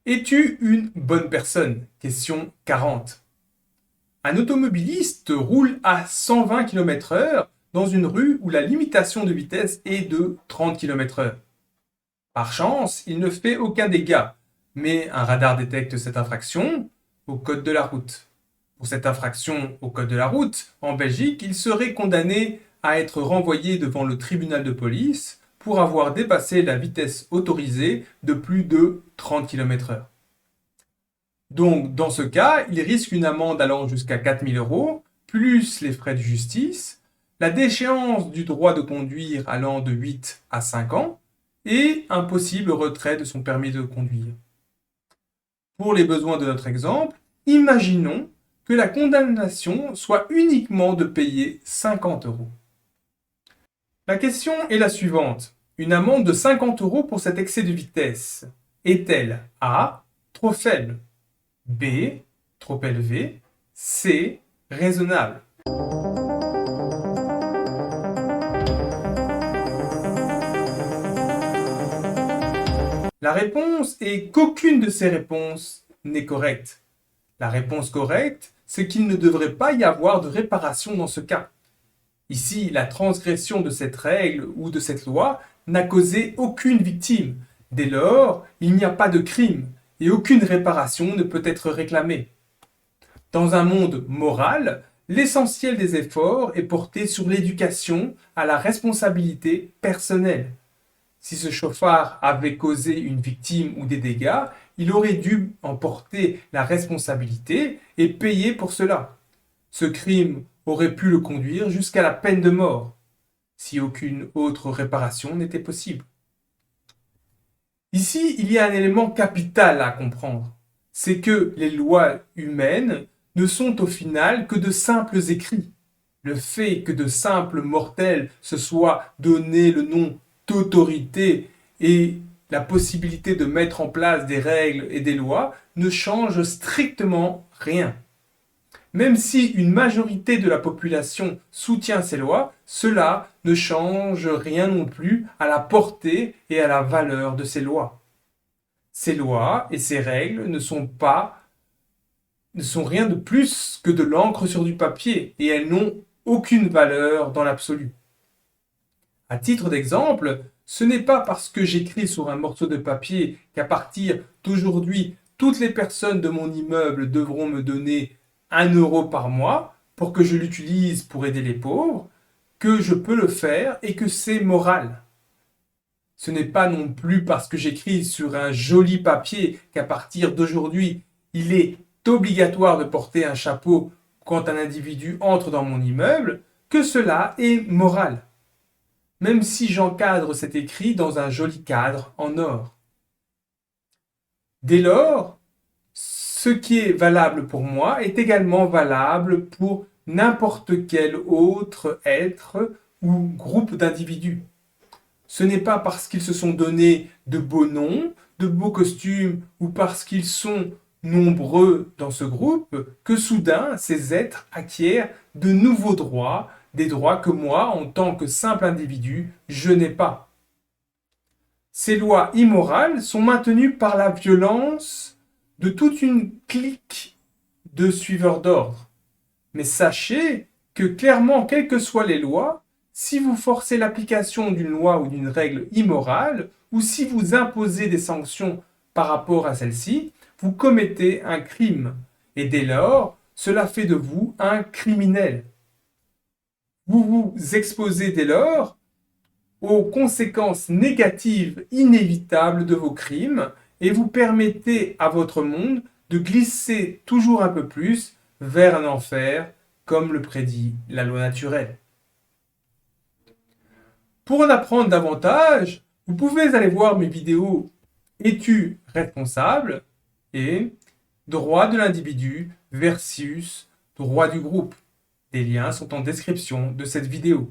Es-tu une bonne personne? Question 40. Un automobiliste roule à 120 km/h dans une rue où la limitation de vitesse est de 30 km/h. Par chance, il ne fait aucun dégât, mais un radar détecte cette infraction au code de la route. Pour cette infraction au code de la route, en Belgique, il serait condamné à être renvoyé devant le tribunal de police pour avoir dépassé la vitesse autorisée de plus de 30 km/h. Donc, dans ce cas, il risque une amende allant jusqu'à 4 000 €, plus les frais de justice, la déchéance du droit de conduire allant de 8 à 5 ans, et un possible retrait de son permis de conduire. Pour les besoins de notre exemple, imaginons que la condamnation soit uniquement de payer 50 €. La question est la suivante. Une amende de 50 € pour cet excès de vitesse est-elle A. Trop faible, B. Trop élevé, C. Raisonnable? La réponse est qu'aucune de ces réponses n'est correcte. La réponse correcte, c'est qu'il ne devrait pas y avoir de réparation dans ce cas. Ici, la transgression de cette règle ou de cette loi n'a causé aucune victime. Dès lors, il n'y a pas de crime et aucune réparation ne peut être réclamée. Dans un monde moral, l'essentiel des efforts est porté sur l'éducation à la responsabilité personnelle. Si ce chauffard avait causé une victime ou des dégâts, il aurait dû en porter la responsabilité et payer pour cela. Ce crime aurait pu le conduire jusqu'à la peine de mort, si aucune autre réparation n'était possible. Ici, il y a un élément capital à comprendre. C'est que les lois humaines ne sont au final que de simples écrits. Le fait que de simples mortels se soient donné le nom d'autorité et la possibilité de mettre en place des règles et des lois ne change strictement rien. Même si une majorité de la population soutient ces lois, cela ne change rien non plus à la portée et à la valeur de ces lois. Ces lois et ces règles ne sont rien de plus que de l'encre sur du papier et elles n'ont aucune valeur dans l'absolu. À titre d'exemple, ce n'est pas parce que j'écris sur un morceau de papier qu'à partir d'aujourd'hui, toutes les personnes de mon immeuble devront me donner 1 € par mois pour que je l'utilise pour aider les pauvres, que je peux le faire et que c'est moral. Ce n'est pas non plus parce que j'écris sur un joli papier qu'à partir d'aujourd'hui, il est obligatoire de porter un chapeau quand un individu entre dans mon immeuble que cela est moral, même si j'encadre cet écrit dans un joli cadre en or. Dès lors, ce qui est valable pour moi est également valable pour n'importe quel autre être ou groupe d'individus. Ce n'est pas parce qu'ils se sont donné de beaux noms, de beaux costumes ou parce qu'ils sont nombreux dans ce groupe que soudain ces êtres acquièrent de nouveaux droits, des droits que moi, en tant que simple individu, je n'ai pas. Ces lois immorales sont maintenues par la violence de toute une clique de suiveurs d'ordre. Mais sachez que clairement, quelles que soient les lois, si vous forcez l'application d'une loi ou d'une règle immorale, ou si vous imposez des sanctions par rapport à celle-ci, vous commettez un crime. Et dès lors, cela fait de vous un criminel. Vous vous exposez dès lors aux conséquences négatives inévitables de vos crimes et vous permettez à votre monde de glisser toujours un peu plus vers un enfer, comme le prédit la loi naturelle. Pour en apprendre davantage, vous pouvez aller voir mes vidéos Es-tu responsable et droit de l'individu versus droit du groupe. Les liens sont en description de cette vidéo.